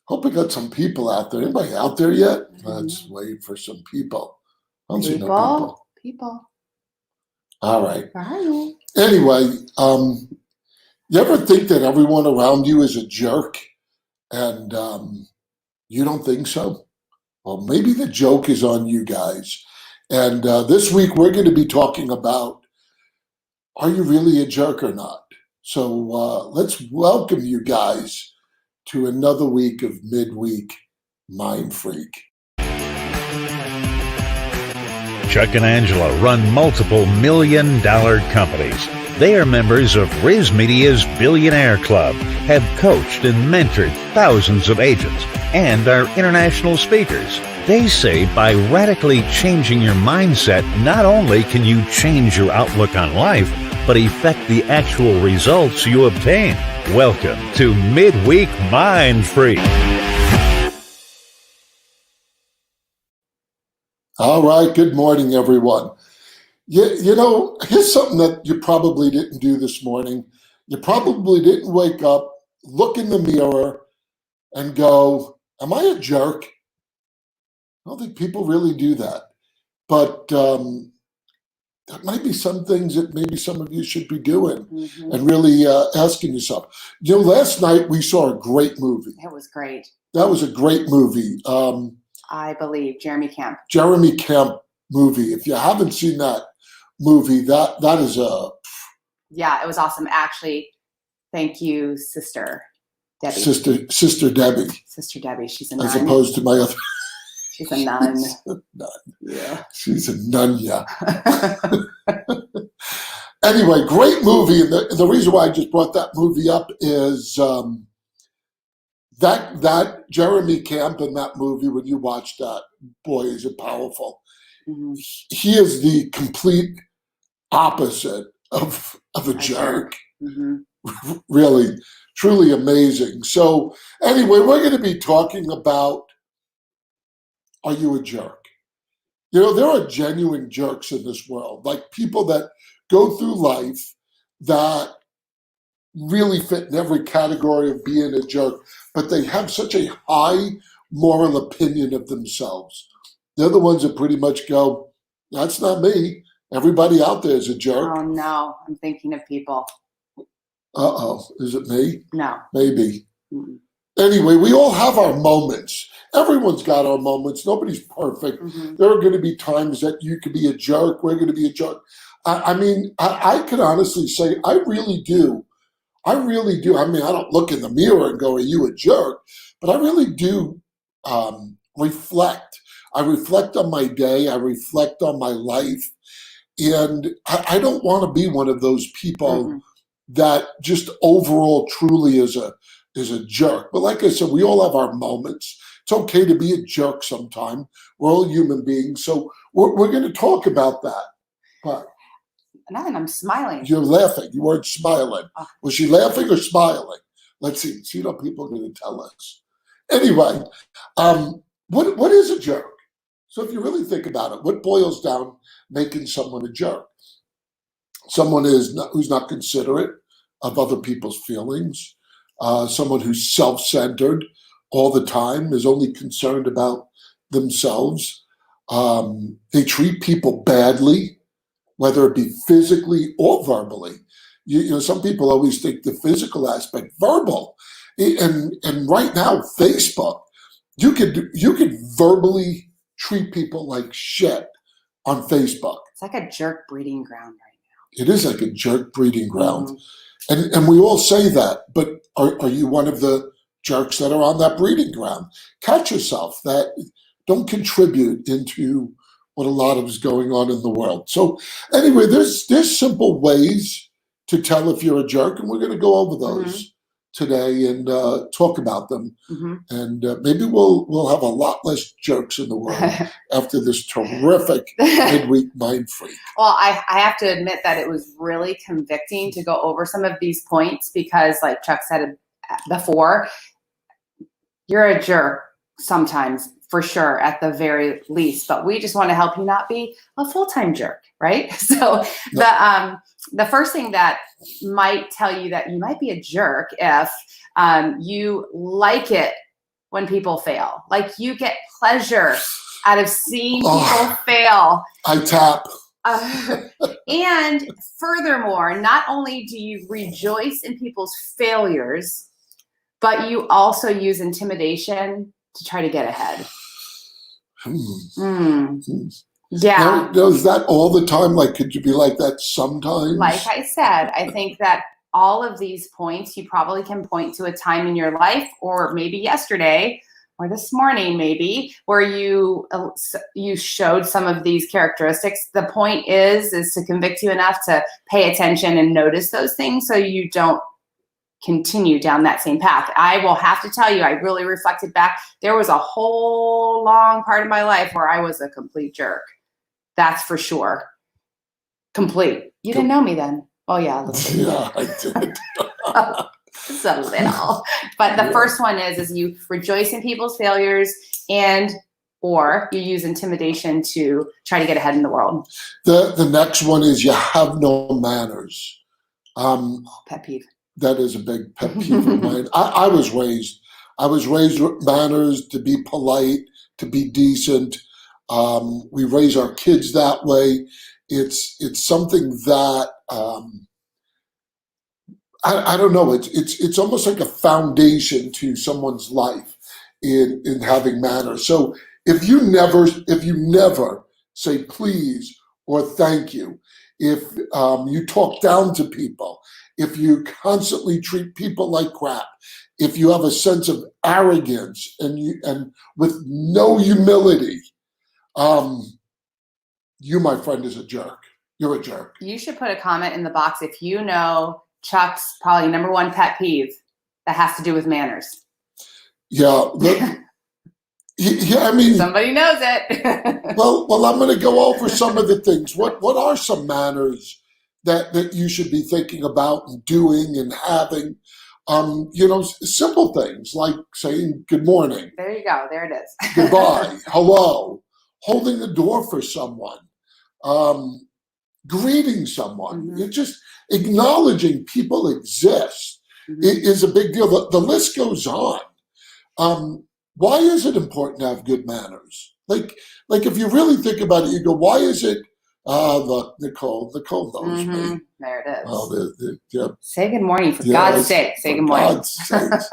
Hope we got some people out there. Anybody out there yet? Let's wait for some people. I don't see no people. People. All right. Bye. Anyway, you ever think that everyone around you is a jerk and you don't think so? Well, maybe the joke is on you guys. And this week we're going to be talking about, are you really a jerk or not? So let's welcome you guys to another week of Midweek MindFreak. Chuck and Angela run multiple million-dollar companies. They are members of Riz Media's Billionaire Club, have coached and mentored thousands of agents, and are international speakers. They say by radically changing your mindset, not only can you change your outlook on life, but affect the actual results you obtain. Welcome to Midweek MindFreak. All right, good morning, everyone. You know, here's something that you probably didn't do this morning. You probably didn't wake up, look in the mirror, and go, am I a jerk? I don't think people really do that. But that might be some things that maybe some of you should be doing and really asking yourself. You know, last night we saw a great movie. It was great. That was a great movie. I believe Jeremy Camp. Jeremy Camp movie. If you haven't seen that movie, that is a... Yeah, it was awesome. Actually, thank you, Sister Debbie. Sister Debbie. Sister Debbie. She's a nun. As opposed to my other... She's a nun. Nun. Yeah. She's a nun, yeah. Anyway, great movie. And the reason why I just brought that movie up is that Jeremy Camp in that movie, when you watch that, boy, is it powerful. Mm-hmm. He is the complete opposite of a jerk. Mm-hmm. Really, truly amazing. So anyway, we're going to be talking about, are you a jerk? You know, there are genuine jerks in this world, like people that go through life that really fit in every category of being a jerk, but they have such a high moral opinion of themselves. They're the ones that pretty much go, that's not me. Everybody out there is a jerk. Oh, no. I'm thinking of people. Uh-oh. Is it me? No. Maybe. Mm-mm. Anyway, we all have our moments. Everyone's got our moments. Nobody's perfect. Mm-hmm. There are going to be times that you could be a jerk. We're going to be a jerk. I mean, I can honestly say I really do. I really do. I mean, I don't look in the mirror and go, are you a jerk? But I really do reflect. I reflect on my day. I reflect on my life. And I don't want to be one of those people that just overall truly is a jerk. But like I said, we all have our moments. It's okay to be a jerk sometime. We're all human beings. So we're going to talk about that. But nothing, I'm smiling. You're laughing. You weren't smiling. Was she laughing or smiling? Let's see. See what people are going to tell us. Anyway, what is a jerk? So if you really think about it, what boils down making someone a jerk? Someone who's not considerate of other people's feelings. Someone who's self-centered all the time, is only concerned about themselves. They treat people badly, whether it be physically or verbally. You know, some people always think the physical aspect, verbal. And right now, Facebook, you could verbally treat people like shit on Facebook. It's like a jerk breeding ground right now. It is like a jerk breeding ground. And we all say that, but are you one of the jerks that are on that breeding ground? Catch yourself. That don't contribute into what a lot of is going on in the world. So anyway, there's simple ways to tell if you're a jerk, and we're going to go over those today and talk about them. And maybe we'll have a lot less jerks in the world after this terrific Midweek MindFreak. Well, I have to admit that it was really convicting to go over some of these points because, like Chuck said before, you're a jerk sometimes, for sure, at the very least. But we just want to help you not be a full-time jerk, right? So the first thing that might tell you that you might be a jerk if You like it when people fail. Like you get pleasure out of seeing people fail. I tap. And furthermore, not only do you rejoice in people's failures, but you also use intimidation to try to get ahead. Yeah. Now, is that all the time? Like, could you be like that sometimes? Like I said, I think that all of these points, you probably can point to a time in your life, or maybe yesterday, or this morning maybe, where you showed some of these characteristics. The point is to convict you enough to pay attention and notice those things so you don't continue down that same path. I will have to tell you, I really reflected back. There was a whole long part of my life where I was a complete jerk. That's for sure. Complete. You didn't know me then. Oh yeah, a little bit. Yeah, I did. Just a little. But the first one is you rejoice in people's failures or you use intimidation to try to get ahead in the world. The next one is you have no manners. Pet peeve. That is a big pet peeve of mine. I was raised with manners, to be polite, to be decent. We raise our kids that way. It's something that I don't know. It's almost like a foundation to someone's life in having manners. So if you never say please or thank you, if you talk down to people, if you constantly treat people like crap, if you have a sense of arrogance and with no humility, you, my friend, is a jerk. You're a jerk. You should put a comment in the box if you know Chuck's probably number one pet peeve that has to do with manners. Yeah. Yeah, I mean, somebody knows it. well, I'm going to go over some of the things. What are some manners that you should be thinking about and doing and having? Simple things like saying good morning. There you go. There it is. Goodbye. Hello. Holding the door for someone. Greeting someone. Mm-hmm. It's just acknowledging people exist is a big deal. The list goes on. Why is it important to have good manners? Like if you really think about it, you go, why is it? Look, Nicole knows me. There it is. Oh, yeah. Say good morning, for God's sake. Say good morning. God's sakes.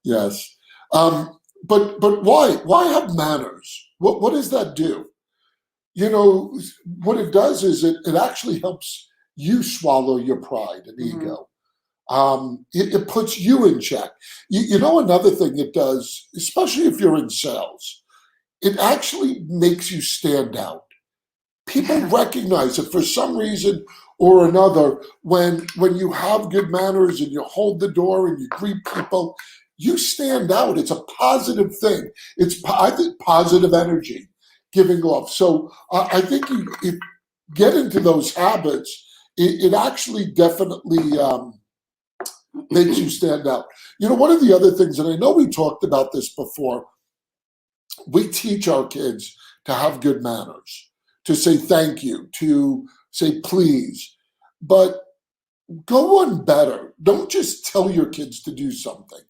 Yes. But why have manners? What does that do? What it does is it actually helps you swallow your pride and ego. It puts you in check. Another thing it does, especially if you're in sales, it actually makes you stand out. People recognize it for some reason or another. When you have good manners and you hold the door and you greet people, you stand out. It's a positive thing. I think positive energy giving off. So I think if get into those habits, it actually definitely makes you stand out. One of the other things, and I know we talked about this before, we teach our kids to have good manners, to say thank you, to say please, but go one better. Don't just tell your kids to do something.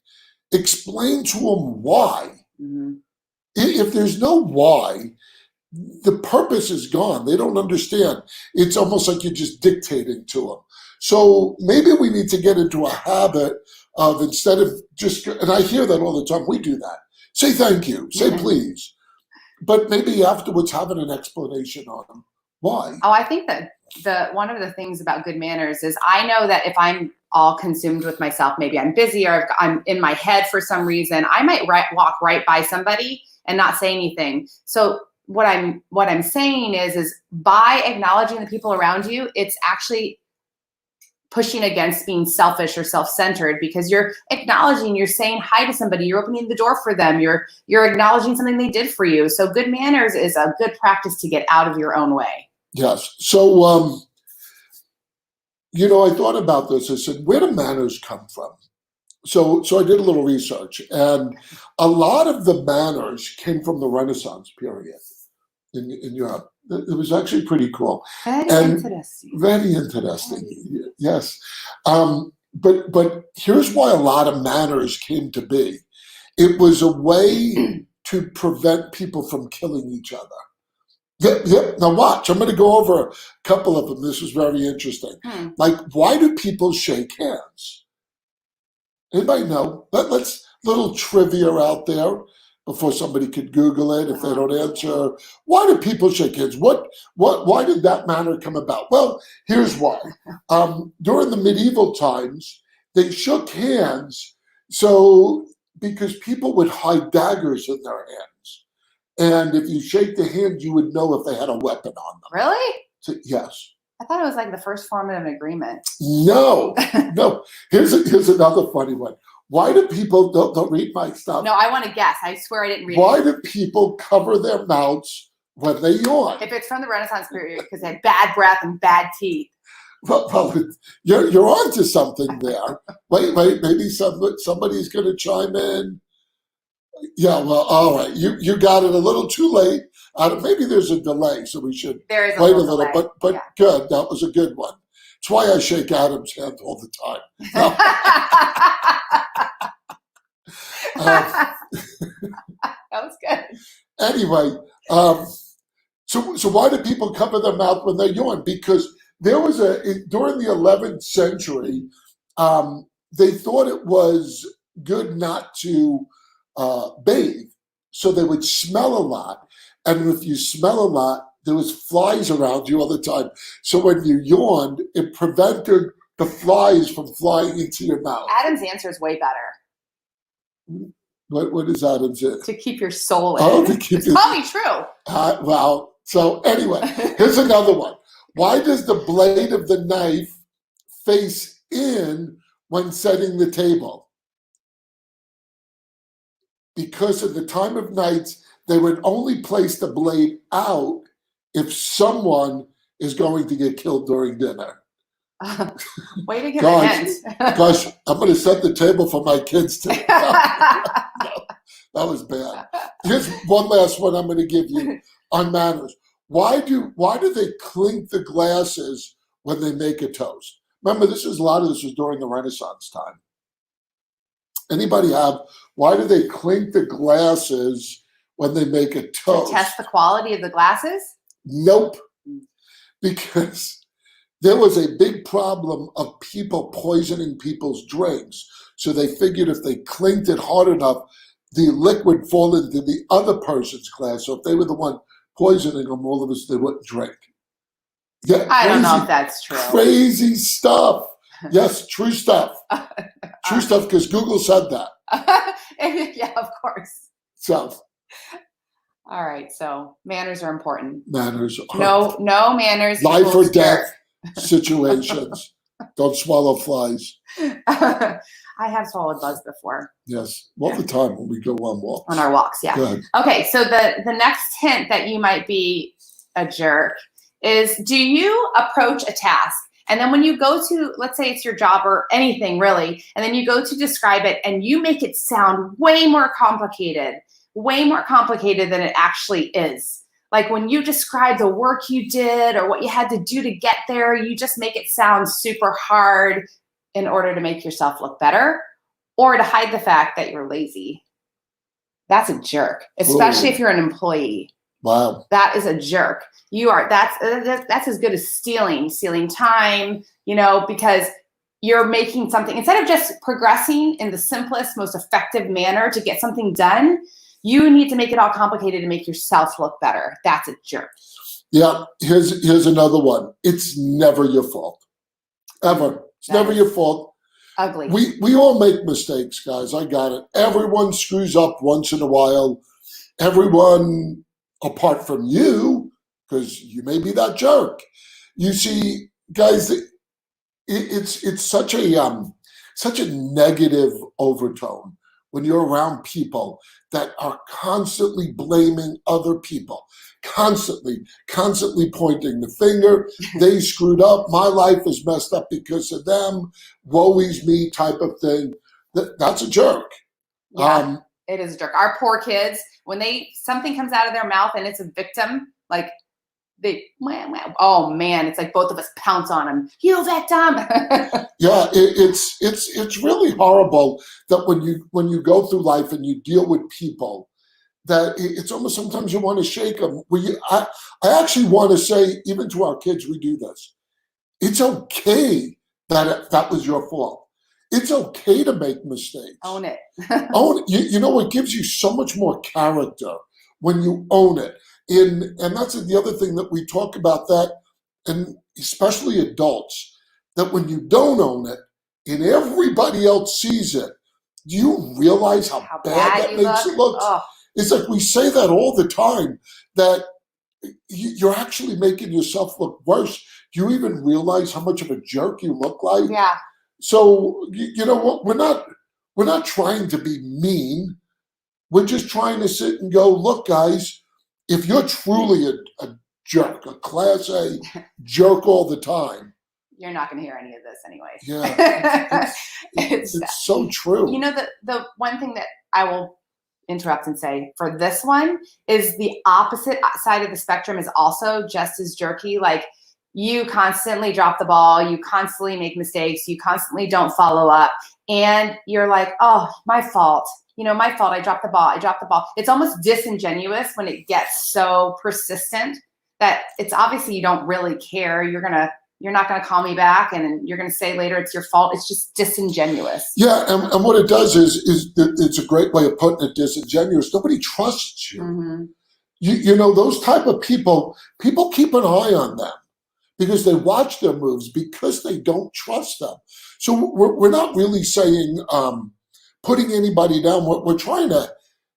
Explain to them why. Mm-hmm. If there's no why, the purpose is gone. They don't understand. It's almost like you're just dictating to them. So maybe we need to get into a habit of, instead of just, and I hear that all the time, we do that. Say thank you, say please. But maybe afterwards having an explanation on why. Oh, I think that one of the things about good manners is I know that if I'm all consumed with myself, maybe I'm busy or I'm in my head for some reason, I might walk right by somebody and not say anything. So what I'm saying is by acknowledging the people around you, it's actually pushing against being selfish or self-centered, because you're acknowledging, you're saying hi to somebody, you're opening the door for them, you're acknowledging something they did for you. So good manners is a good practice to get out of your own way. Yes. So, I thought about this. I said, where do manners come from? So I did a little research, and a lot of the manners came from the Renaissance period in Europe. It was actually pretty cool. Very interesting. Very interesting. Yes. but here's why a lot of manners came to be. It was a way to prevent people from killing each other. Yep. Now watch. I'm going to go over a couple of them. This is very interesting. Like, why do people shake hands? Anybody know? Let's little trivia out there before somebody could Google it if they don't answer. Why do people shake hands? Why did that manner come about? Well, here's why. During the medieval times, they shook hands because people would hide daggers in their hands. And if you shake the hand, you would know if they had a weapon on them. Really? So, yes. I thought it was like the first form of an agreement. No. Here's another funny one. Why do people, don't read my stuff. No, I want to guess. I swear I didn't read Why it. do people cover their mouths when they yawn? If it's from the Renaissance period, because they had bad breath and bad teeth. Well, you're onto something there. Wait, maybe somebody's going to chime in. Yeah, well, all right. You got it a little too late. Maybe there's a delay, so we should There is wait a little little. delay. But Yeah. good. That was a good one. That's why I shake Adam's hand all the time. No. That was good. Anyway, so why do people cover their mouth when they yawn? Because there was during the 11th century, they thought it was good not to bathe, so they would smell a lot, and if you smell a lot, there was flies around you all the time. So when you yawned, it prevented the flies from flying into your mouth. Adam's answer is way better. What is Adam's answer? To keep your soul in. Oh, to keep It's your- probably true. Wow. So anyway, here's another one. Why does the blade of the knife face in when setting the table? Because at the time of knights, they would only place the blade out if someone is going to get killed during dinner. Way to give Gosh, a hint. Gosh, I'm going to set the table for my kids too. That was bad. Here's one last one I'm going to give you on manners. Why do they clink the glasses when they make a toast? Remember, a lot of this was during the Renaissance time. Anybody have? Why do they clink the glasses when they make a toast? To test the quality of the glasses? Nope. Because there was a big problem of people poisoning people's drinks. So they figured if they clinked it hard enough, the liquid fall into the other person's glass. So if they were the one poisoning them, all of us, they wouldn't drink. Yeah, I don't know if that's true. Crazy stuff. Yes, true stuff. True stuff, because Google said that. Yeah, of course. So All right, so manners are important. manners are No manners. life or equals death situations. Don't swallow flies. jerk. I have swallowed bugs before Yes, all the time when we go on walks. on our walks. Yeah. Good. Okay, so the next hint that you might be a jerk is, do you approach a task and then when you go to, let's say it's your job or anything really, and then you go to describe it and you make it sound way more complicated than it actually is. Like when you describe the work you did or what you had to do to get there, you just make it sound super hard in order to make yourself look better or to hide the fact that you're lazy. That's a jerk, especially Ooh. if you're an employee. Wow. That is a jerk. That's as good as stealing time, because you're making something, instead of just progressing in the simplest, most effective manner to get something done, you need to make it all complicated to make yourself look better. That's a jerk. Yeah, here's another one. It's never your fault. Ever. It's That never is your fault. Ugly. We all make mistakes, guys. I got it. Everyone screws up once in a while. Everyone, apart from you, because you may be that jerk. You see, guys, it's such a negative overtone when you're around people that are constantly blaming other people, constantly pointing the finger. They screwed up. My life is messed up because of them. Woe is me type of thing. That's a jerk. Yeah, it is a jerk. Our poor kids, when something comes out of their mouth and it's a victim, like oh man, it's like both of us pounce on him. You victim. Yeah, it's really horrible that when you go through life and you deal with people, that it's almost sometimes you want to shake them. I actually want to say, even to our kids, we do this. It's okay that was your fault. It's okay to make mistakes. Own it. Own it. You know, it gives you so much more character when you own it. And that's the other thing that we talk about, that, and especially adults, that when you don't own it and everybody else sees it, do you realize how bad that makes it look? Oh. It's like we say that all the time, that you're actually making yourself look worse. Do you even realize how much of a jerk you look like? Yeah. So, you know what? We're not trying to be mean. We're just trying to sit and go, look, guys, if you're truly a jerk, a class A jerk all the time, you're not going to hear any of this anyway. Yeah, it's so true. You know, the one thing that I will interrupt and say for this one is the opposite side of the spectrum is also just as jerky. Like, you constantly drop the ball, you constantly make mistakes, you constantly don't follow up, and you're like, oh, my fault. You know, my fault. I dropped the ball. It's almost disingenuous when it gets so persistent that it's obviously you don't really care. You're not gonna call me back, and you're gonna say later it's your fault. It's just disingenuous. Yeah, and what it does is it's a great way of putting it, disingenuous. Nobody trusts you. Mm-hmm. You know, those type of people keep an eye on them because they watch their moves, because they don't trust them. So we're not really saying putting anybody down. We're trying to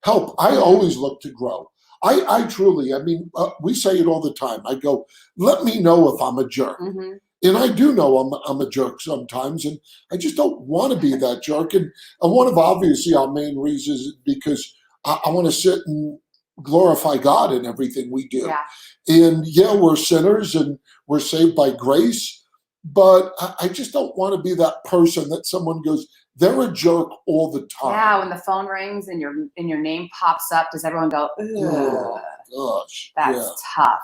help. I always look to grow. I truly, I mean, we say it all the time. I go, let me know if I'm a jerk. Mm-hmm. And I do know I'm a jerk sometimes, and I just don't want to be that jerk. And one of obviously our main reasons is because I want to sit and glorify God in everything we do. Yeah. And yeah, we're sinners and we're saved by grace, but I just don't want to be that person that someone goes, they're a jerk all the time. Yeah, when the phone rings and your name pops up, does everyone go, ugh? Oh, gosh. That's tough.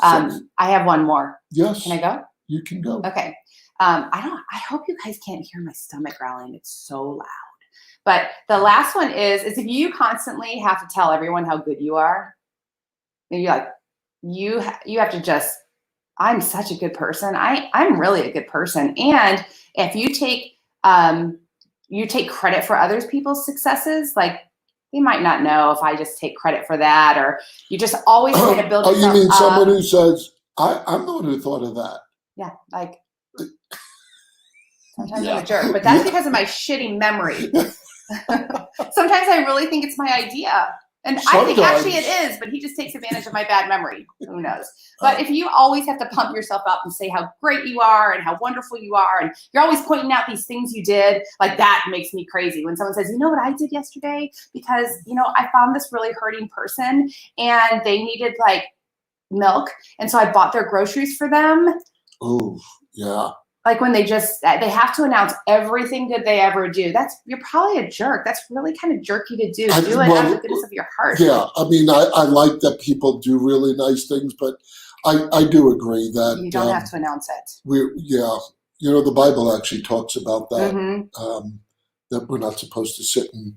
So, I have one more. yes. Can I go? You can go. Okay. I hope you guys can't hear my stomach growling. It's so loud. But the last one is if you constantly have to tell everyone how good you are, and you're like, you have to just, I'm such a good person. I'm really a good person. And if you take credit for other people's successes, like, they might not know if I just take credit for that, or you just always try to build yourself up. You mean someone who says, I'm the one who thought of that. Yeah, like, sometimes I'm a jerk, but that's because of my shitty memory. Sometimes I really think it's my idea. And I think actually it is, but he just takes advantage of my bad memory. Who knows? But if you always have to pump yourself up and say how great you are and how wonderful you are, and you're always pointing out these things you did, like, that makes me crazy. When someone says, you know what I did yesterday? Because, you know, I found this really hurting person and they needed like milk. And so I bought their groceries for them. Oh, yeah. Like, when they have to announce everything good they ever do. You're probably a jerk. That's really kind of jerky to do. Do it out of the goodness of your heart. Yeah, I mean, I like that people do really nice things, but I do agree that you don't have to announce it. You know, the Bible actually talks about that. Mm-hmm. That we're not supposed to sit and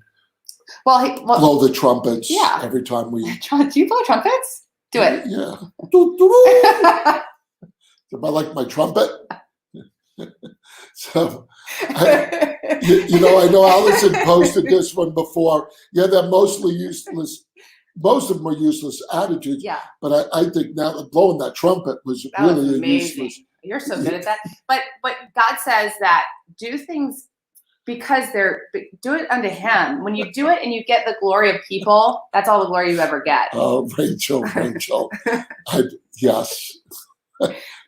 blow the trumpets every time we. Do you blow trumpets? Do it. Yeah. Am I like my trumpet? So, you know, I know Allison posted this one before. Yeah, they're mostly useless. Most of them are useless attitudes. Yeah. But I think now that blowing that trumpet was really useless. You're so good at that. But God says that do things because do it unto Him. When you do it and you get the glory of people, that's all the glory you ever get. Oh, Rachel. Yes.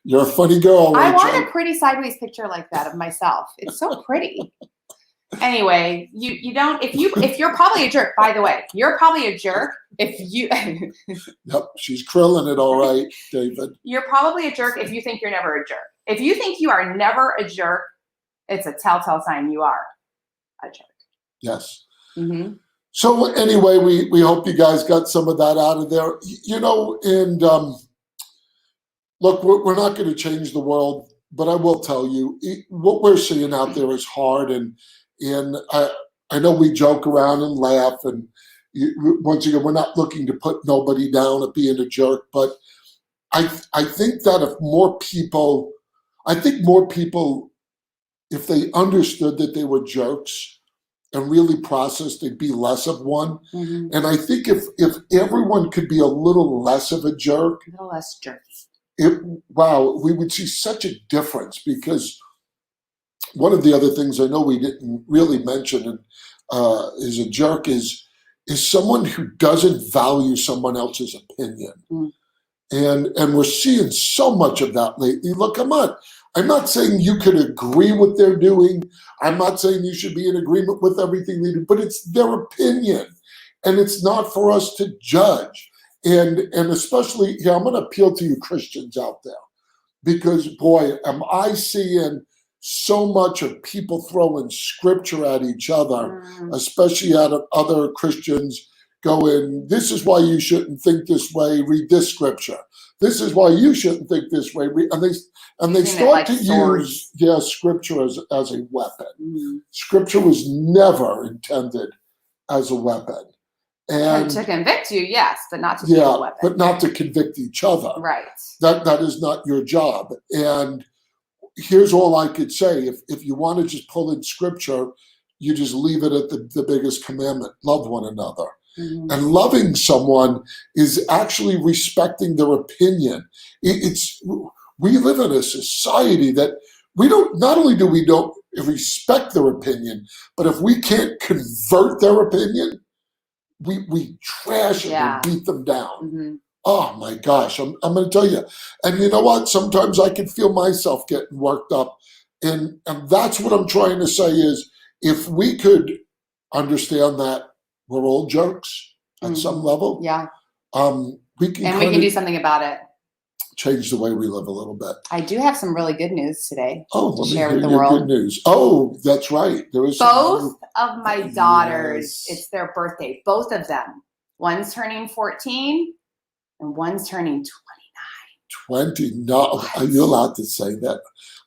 You're a funny girl, Rachel. I want a pretty sideways picture like that of myself. It's so pretty. Anyway, you don't, if you're probably a jerk, by the way, you're probably a jerk if you. Yep, she's krilling it all right, David. You're probably a jerk if you think you're never a jerk. If you think you are never a jerk, it's a telltale sign you are a jerk. Yes. Mm-hmm. So anyway, we hope you guys got some of that out of there. You know, and look, we're not going to change the world, but I will tell you, what we're seeing out there is hard. And I know we joke around and laugh. And once again, we're not looking to put nobody down at being a jerk. But I think that if more people, if they understood that they were jerks and really processed, they'd be less of one. Mm-hmm. And I think if everyone could be a little less of a jerk, A little less jerky. we would see such a difference. Because one of the other things I know we didn't really mention is a jerk is someone who doesn't value someone else's opinion. Mm. And we're seeing so much of that lately. Look, I'm not saying you could agree with what they're doing. I'm not saying you should be in agreement with everything they do, but it's their opinion. And it's not for us to judge. And especially, I'm going to appeal to you Christians out there, because boy, am I seeing so much of people throwing scripture at each other, especially at other Christians, going, this is why you shouldn't think this way, read this scripture. This is why you shouldn't think this way. And they start to use scripture as a weapon. Mm-hmm. Scripture was never intended as a weapon. And to convict you, yes, but not to be a weapon. But not to convict each other. Right. That is not your job. And here's all I could say. If you want to just pull in scripture, you just leave it at the biggest commandment: love one another. Mm-hmm. And loving someone is actually respecting their opinion. We live in a society that not only do we don't respect their opinion, but if we can't convert their opinion, we trash them and beat them down. Mm-hmm. Oh my gosh, I'm going to tell you. And you know what? Sometimes I can feel myself getting worked up. And that's what I'm trying to say is, if we could understand that we're all jerks at some level. Yeah. We can do something about it. Change the way we live a little bit. I do have some really good news today. Oh, let me share hear with the your world. good news. Oh, that's right. There is both of my daughters. Yes. It's their birthday. Both of them. One's turning 14 and one's turning 29. 29. Are you allowed to say that?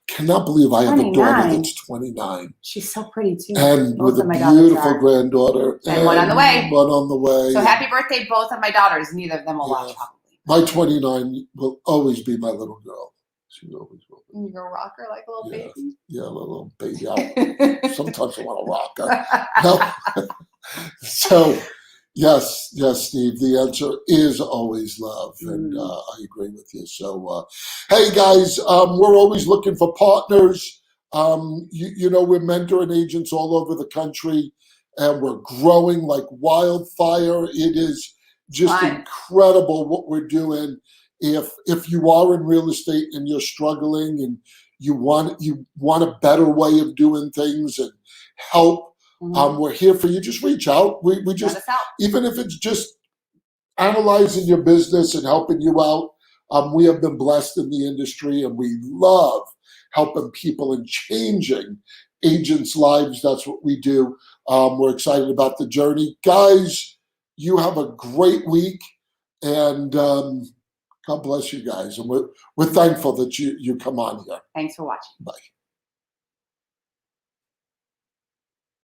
Cannot believe I have a daughter that's 29. She's so pretty too. And both with a beautiful granddaughter. And one on the way. One on the way. So happy birthday, both of my daughters. Neither of them will watch, probably. My 29 will always be my little girl. She always will be. You're a rocker like a little baby? Yeah, a little baby. Sometimes I want to rock her. No. So, yes, Steve, the answer is always love. And I agree with you. So, hey, guys, we're always looking for partners. We're mentoring agents all over the country, and we're growing like wildfire. It is just incredible what we're doing. If you are in real estate and you're struggling and you want a better way of doing things and help, we're here for you. Just reach out. We just, even if it's just analyzing your business and helping you out, we have been blessed in the industry, and we love helping people and changing agents' lives. That's what we do. We're excited about the journey. Guys, you have a great week, and God bless you guys. And we're thankful that you come on here. Thanks for watching. Bye.